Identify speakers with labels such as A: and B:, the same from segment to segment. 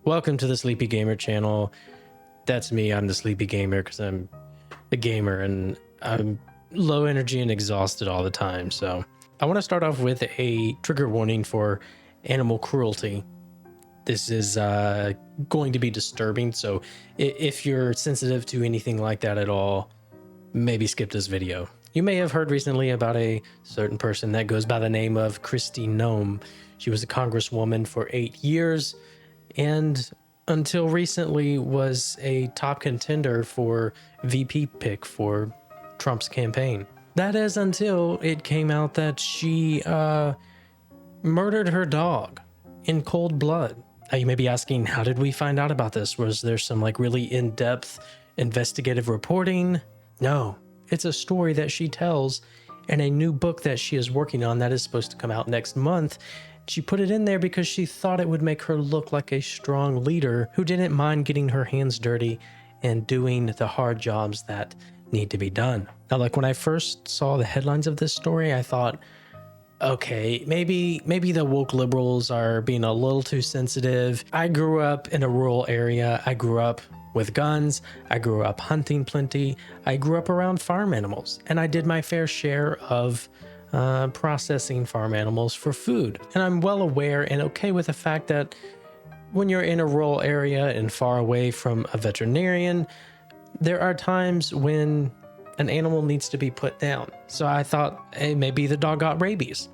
A: Welcome to the Sleepy Gamer channel. That's me. I'm the Sleepy Gamer because I'm a gamer and I'm low energy and exhausted all the time. So I want to start off with a trigger warning for animal cruelty. This is going to be disturbing. So if you're sensitive to anything like that at all, maybe skip this video. You may have heard recently about a certain person that goes by the name of Kristi Noem. She was a congresswoman for 8 years and until recently was a top contender for VP pick for Trump's campaign. That is until it came out that she murdered her dog in cold blood. Now you may be asking, how did we find out about this? Was there some really in-depth investigative reporting? No, it's a story that she tells in a new book that she is working on that is supposed to come out next month. She put it in there because she thought it would make her look like a strong leader who didn't mind getting her hands dirty and doing the hard jobs that need to be done. Now, when I first saw the headlines of this story, I thought, okay, maybe the woke liberals are being a little too sensitive. I grew up in a rural area. I grew up with guns. I grew up hunting plenty. I grew up around farm animals, and I did my fair share of processing farm animals for food. And I'm well aware and okay with the fact that when you're in a rural area and far away from a veterinarian, there are times when an animal needs to be put down. So I thought, hey, maybe the dog got rabies.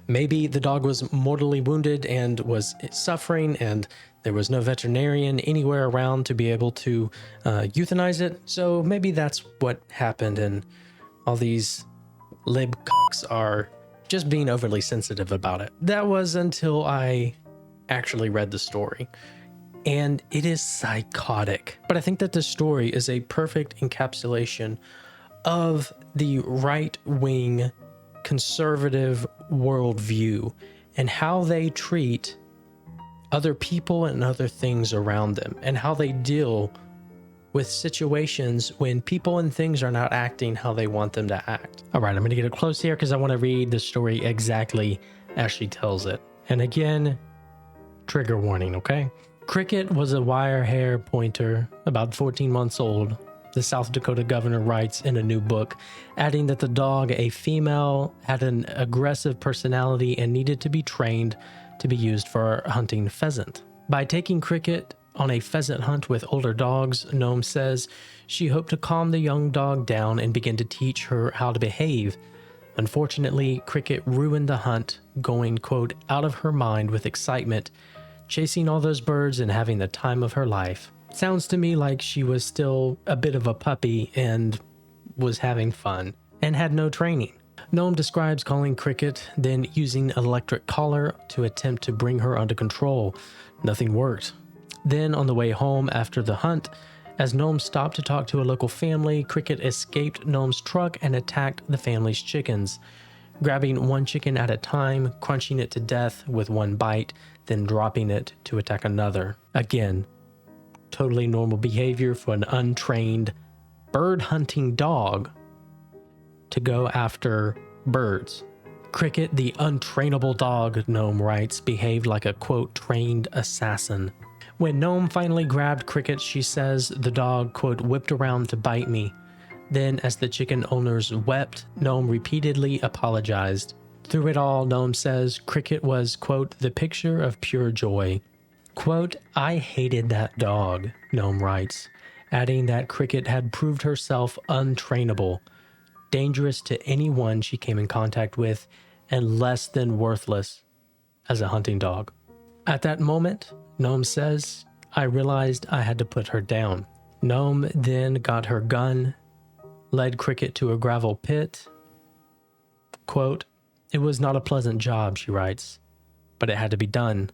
A: Maybe the dog was mortally wounded and was suffering, and there was no veterinarian anywhere around to be able to euthanize it. So maybe that's what happened, and all these lib cocks are just being overly sensitive about it. That was until I actually read the story, and it is psychotic. But I think that this story is a perfect encapsulation of the right-wing conservative worldview and how they treat other people and other things around them, and how they deal with situations when people and things are not acting how they want them to act. All right, I'm gonna get it close here because I want to read the story exactly as she tells it. And again, trigger warning, okay? Cricket was a wire hair pointer, about 14 months old. The South Dakota governor writes in a new book, adding that the dog, a female, had an aggressive personality and needed to be trained to be used for hunting pheasant. By taking Cricket on a pheasant hunt with older dogs, Noem says she hoped to calm the young dog down and begin to teach her how to behave. Unfortunately, Cricket ruined the hunt, going, quote, out of her mind with excitement, chasing all those birds and having the time of her life. Sounds to me like she was still a bit of a puppy and was having fun and had no training. Noem describes calling Cricket, then using an electric collar to attempt to bring her under control. Nothing worked. Then on the way home after the hunt, as Noem stopped to talk to a local family, Cricket escaped Noem's truck and attacked the family's chickens, grabbing one chicken at a time, crunching it to death with one bite, then dropping it to attack another. Again, totally normal behavior for an untrained bird-hunting dog to go after birds. Cricket, the untrainable dog, Noem writes, behaved like a, quote, trained assassin. When Noem finally grabbed Cricket, she says the dog, quote, whipped around to bite me. Then, as the chicken owners wept, Noem repeatedly apologized. Through it all, Noem says Cricket was, quote, the picture of pure joy. Quote, I hated that dog, Noem writes, adding that Cricket had proved herself untrainable, dangerous to anyone she came in contact with, and less than worthless as a hunting dog. At that moment, Noem says, I realized I had to put her down. Noem then got her gun, led Cricket to a gravel pit. Quote, it was not a pleasant job, she writes, but it had to be done.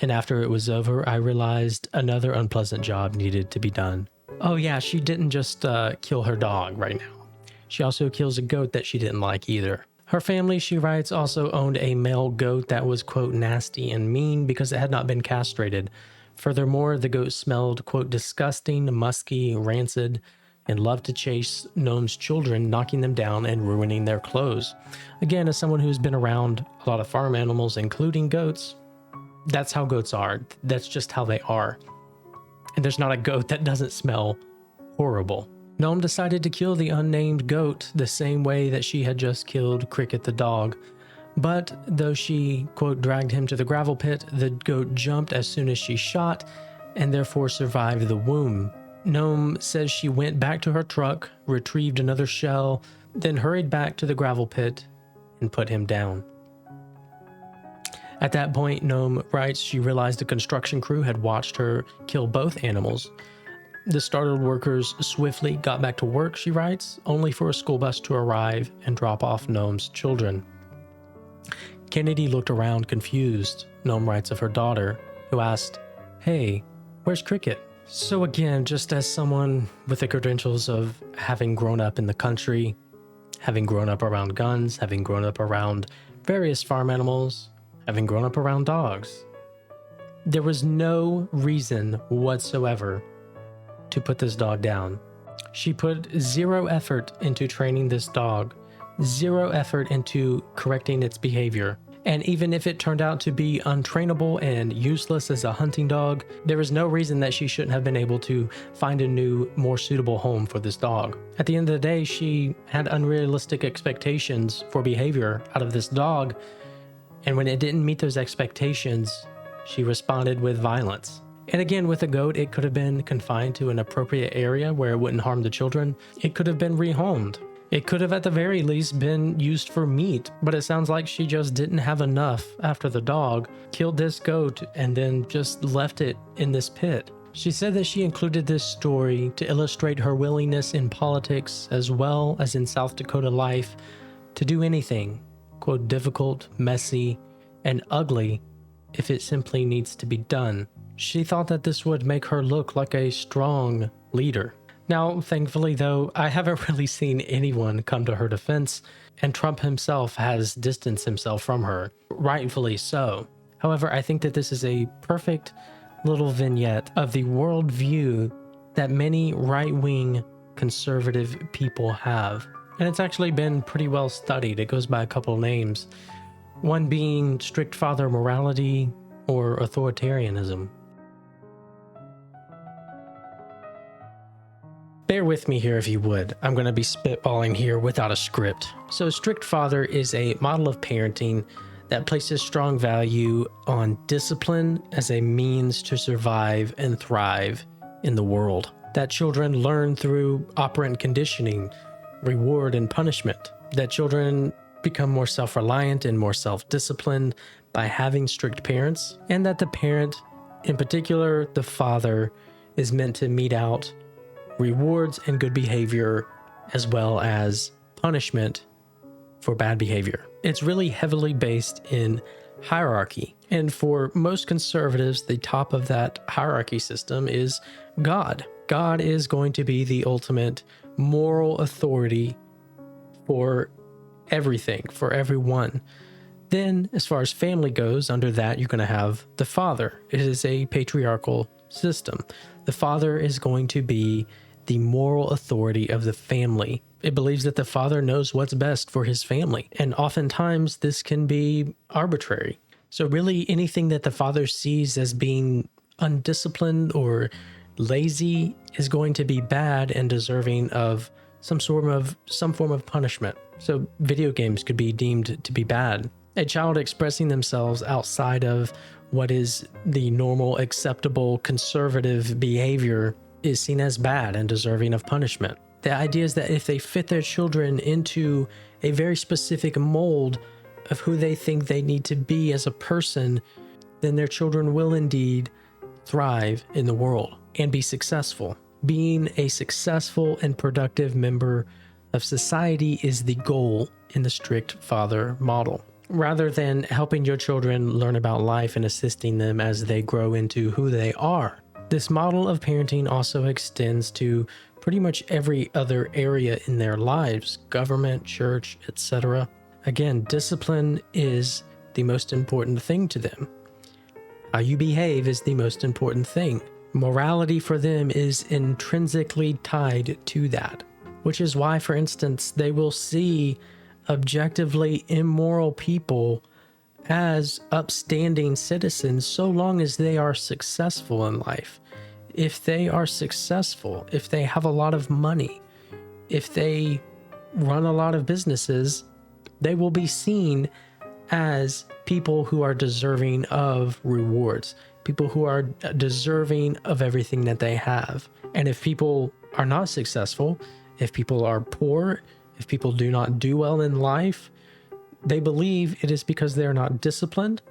A: And after it was over, I realized another unpleasant job needed to be done. Oh yeah, she didn't just kill her dog right now. She also kills a goat that she didn't like either. Her family, she writes, also owned a male goat that was, quote, nasty and mean because it had not been castrated. Furthermore, the goat smelled, quote, disgusting, musky, rancid, and loved to chase Noem's children, knocking them down and ruining their clothes. Again, as someone who's been around a lot of farm animals, including goats, That's how goats are. That's just how they are. And there's not a goat that doesn't smell horrible. Noem decided to kill the unnamed goat the same way that she had just killed Cricket the dog. But though she, quote, dragged him to the gravel pit, the goat jumped as soon as she shot and therefore survived the wound. Noem says she went back to her truck, retrieved another shell, then hurried back to the gravel pit and put him down. At that point, Noem writes she realized the construction crew had watched her kill both animals. The startled workers swiftly got back to work, she writes, only for a school bus to arrive and drop off Noem's children. Kennedy looked around confused, Noem writes of her daughter, who asked, "Hey, where's Cricket?" So again, just as someone with the credentials of having grown up in the country, having grown up around guns, having grown up around various farm animals, having grown up around dogs, there was no reason whatsoever to put this dog down. She put zero effort into training this dog, zero effort into correcting its behavior. And even if it turned out to be untrainable and useless as a hunting dog, there was no reason that she shouldn't have been able to find a new, more suitable home for this dog. At the end of the day, she had unrealistic expectations for behavior out of this dog, and when it didn't meet those expectations, she responded with violence. And again, with a goat, it could have been confined to an appropriate area where it wouldn't harm the children. It could have been rehomed. It could have at the very least been used for meat, but it sounds like she just didn't have enough after the dog killed this goat and then just left it in this pit. She said that she included this story to illustrate her willingness in politics as well as in South Dakota life to do anything, quote, difficult, messy, and ugly if it simply needs to be done. She thought that this would make her look like a strong leader. Now, thankfully, though, I haven't really seen anyone come to her defense, and Trump himself has distanced himself from her, rightfully so. However, I think that this is a perfect little vignette of the worldview that many right-wing conservative people have. And it's actually been pretty well studied. It goes by a couple names, one being strict father morality or authoritarianism. Bear with me here if you would. I'm going to be spitballing here without a script. So strict father is a model of parenting that places strong value on discipline as a means to survive and thrive in the world. That children learn through operant conditioning, reward and punishment. That children become more self-reliant and more self-disciplined by having strict parents. And that the parent, in particular the father, is meant to mete out rewards and good behavior as well as punishment for bad behavior. It's really heavily based in hierarchy. And for most conservatives, the top of that hierarchy system is God. God is going to be the ultimate moral authority for everything, for everyone. Then, as far as family goes, under that, you're going to have the father. It is a patriarchal system. The father is going to be the moral authority of the family. It believes that the father knows what's best for his family. And oftentimes this can be arbitrary. So really anything that the father sees as being undisciplined or lazy is going to be bad and deserving of some form of punishment. So video games could be deemed to be bad. A child expressing themselves outside of what is the normal, acceptable, conservative behavior is seen as bad and deserving of punishment. The idea is that if they fit their children into a very specific mold of who they think they need to be as a person, then their children will indeed thrive in the world and be successful. Being a successful and productive member of society is the goal in the strict father model. Rather than helping your children learn about life and assisting them as they grow into who they are. This model of parenting also extends to pretty much every other area in their lives, government, church, etc. Again, discipline is the most important thing to them. How you behave is the most important thing. Morality for them is intrinsically tied to that, which is why, for instance, they will see objectively immoral people as upstanding citizens so long as they are successful in life. If they are successful, if they have a lot of money, if they run a lot of businesses, they will be seen as people who are deserving of rewards, people who are deserving of everything that they have. And if people are not successful, if people are poor, if people do not do well in life, they believe it is because they are not disciplined.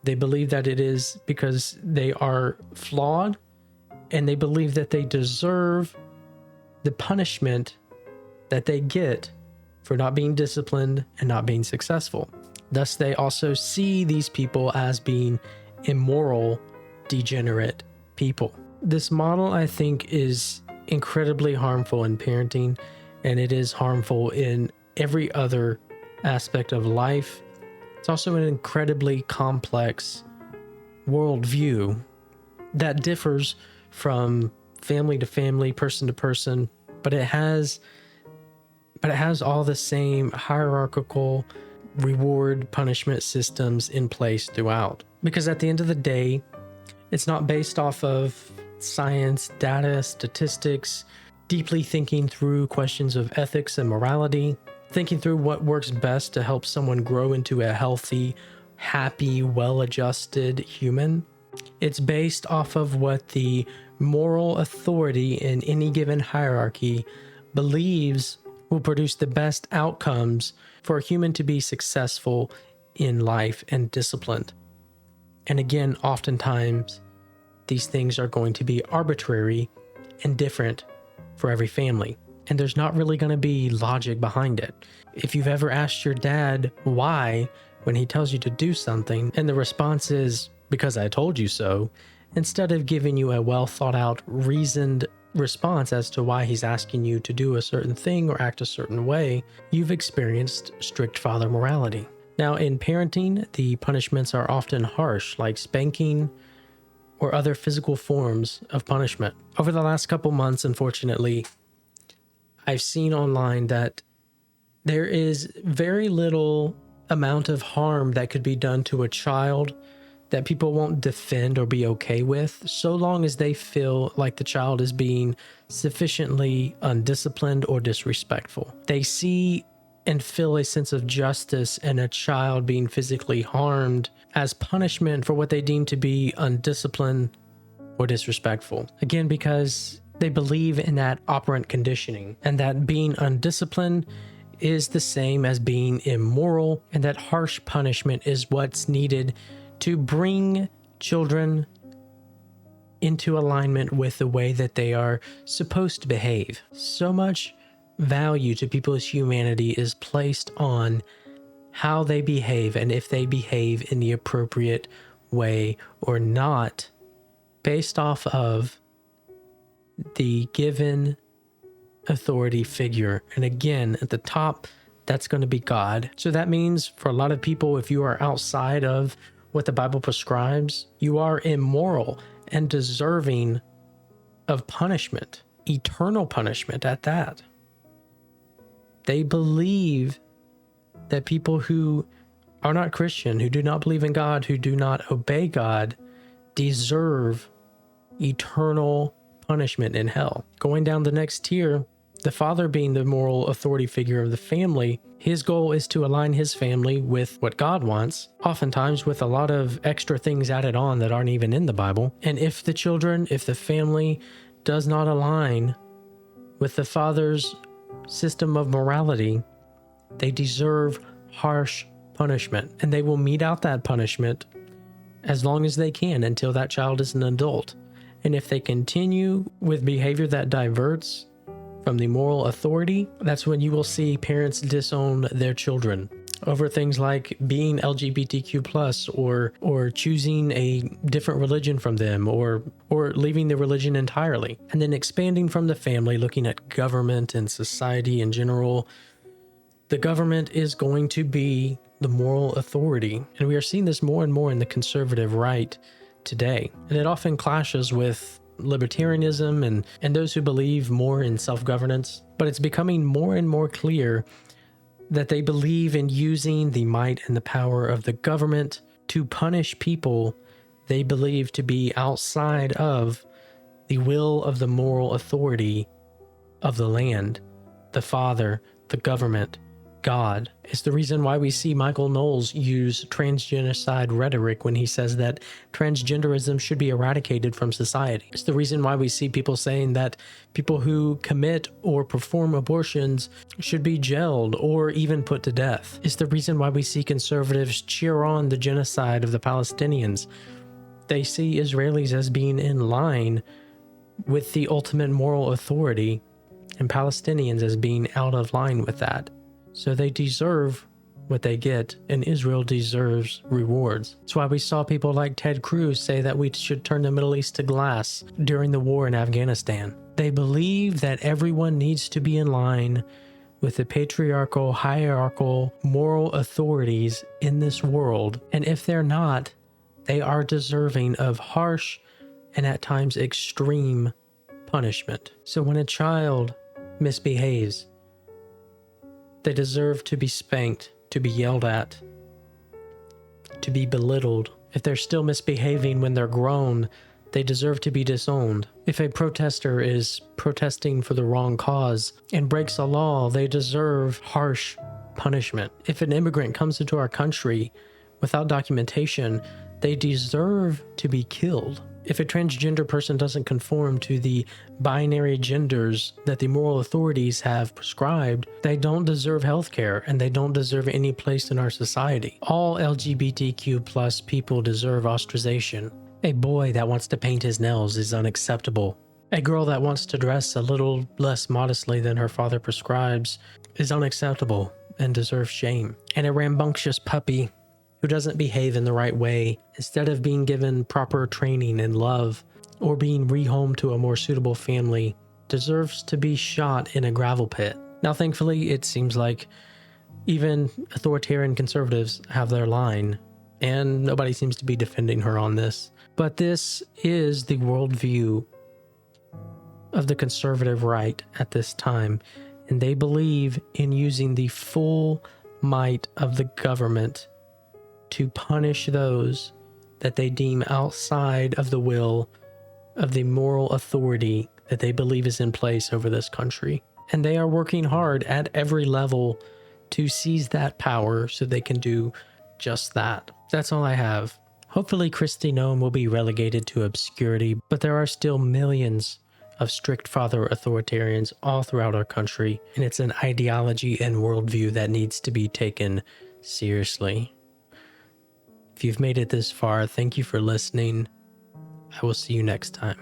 A: They believe that it is because they are flawed, and they believe that they deserve the punishment that they get for not being disciplined and not being successful. Thus, they also see these people as being immoral, degenerate people. This model, I think, is incredibly harmful in parenting, and it is harmful in every other aspect of life. It's also an incredibly complex worldview that differs from family to family, person to person, but it has all the same hierarchical reward punishment systems in place throughout. Because at the end of the day, it's not based off of science, data, statistics, deeply thinking through questions of ethics and morality, thinking through what works best to help someone grow into a healthy, happy, well-adjusted human. It's based off of what the moral authority in any given hierarchy believes will produce the best outcomes for a human to be successful in life and disciplined. And again, oftentimes, these things are going to be arbitrary and different for every family. And there's not really going to be logic behind it. If you've ever asked your dad why when he tells you to do something, and the response is, because I told you so, instead of giving you a well thought out, reasoned response as to why he's asking you to do a certain thing or act a certain way, you've experienced strict father morality. Now, in parenting, the punishments are often harsh, like spanking or other physical forms of punishment. Over the last couple months, unfortunately, I've seen online that there is very little amount of harm that could be done to a child that people won't defend or be okay with, so long as they feel like the child is being sufficiently undisciplined or disrespectful. They see and feel a sense of justice in a child being physically harmed as punishment for what they deem to be undisciplined or disrespectful. Again, because they believe in that operant conditioning, and that being undisciplined is the same as being immoral, and that harsh punishment is what's needed to bring children into alignment with the way that they are supposed to behave. So much value to people's humanity is placed on how they behave and if they behave in the appropriate way or not, based off of the given authority figure. And again, at the top, that's going to be God. So that means for a lot of people, if you are outside of what the Bible prescribes, you are immoral and deserving of punishment, eternal punishment at that. They believe that people who are not Christian, who do not believe in God, who do not obey God, deserve eternal punishment in hell. Going down the next tier, the father being the moral authority figure of the family, his goal is to align his family with what God wants, oftentimes with a lot of extra things added on that aren't even in the Bible. And if the family does not align with the father's system of morality, they deserve harsh punishment. And they will mete out that punishment as long as they can until that child is an adult. And if they continue with behavior that diverts from the moral authority, that's when you will see parents disown their children over things like being LGBTQ+, or choosing a different religion from them, or leaving the religion entirely. And then expanding from the family, looking at government and society in general. The government is going to be the moral authority. And we are seeing this more and more in the conservative right today. And it often clashes with libertarianism and those who believe more in self-governance. But it's becoming more and more clear that they believe in using the might and the power of the government to punish people they believe to be outside of the will of the moral authority of the land, the Father, the government, God. It's the reason why we see Michael Knowles use transgenocide rhetoric when he says that transgenderism should be eradicated from society. It's the reason why we see people saying that people who commit or perform abortions should be jailed or even put to death. It's the reason why we see conservatives cheer on the genocide of the Palestinians. They see Israelis as being in line with the ultimate moral authority and Palestinians as being out of line with that. So they deserve what they get, and Israel deserves rewards. That's why we saw people like Ted Cruz say that we should turn the Middle East to glass during the war in Afghanistan. They believe that everyone needs to be in line with the patriarchal, hierarchical, moral authorities in this world, and if they're not, they are deserving of harsh and at times extreme punishment. So when a child misbehaves, they deserve to be spanked, to be yelled at, to be belittled. If they're still misbehaving when they're grown, they deserve to be disowned. If a protester is protesting for the wrong cause and breaks a law, they deserve harsh punishment. If an immigrant comes into our country without documentation, they deserve to be killed. If a transgender person doesn't conform to the binary genders that the moral authorities have prescribed, they don't deserve health care and they don't deserve any place in our society. All LGBTQ plus people deserve ostracization. A boy that wants to paint his nails is unacceptable. A girl that wants to dress a little less modestly than her father prescribes is unacceptable and deserves shame. And a rambunctious puppy who doesn't behave in the right way, instead of being given proper training and love or being rehomed to a more suitable family, deserves to be shot in a gravel pit. Now, thankfully, it seems like even authoritarian conservatives have their line, and nobody seems to be defending her on this. But this is the worldview of the conservative right at this time, and they believe in using the full might of the government to punish those that they deem outside of the will of the moral authority that they believe is in place over this country. And they are working hard at every level to seize that power so they can do just that. That's all I have. Hopefully Kristi Noem will be relegated to obscurity, but there are still millions of strict father authoritarians all throughout our country, and it's an ideology and worldview that needs to be taken seriously. If you've made it this far, thank you for listening. I will see you next time.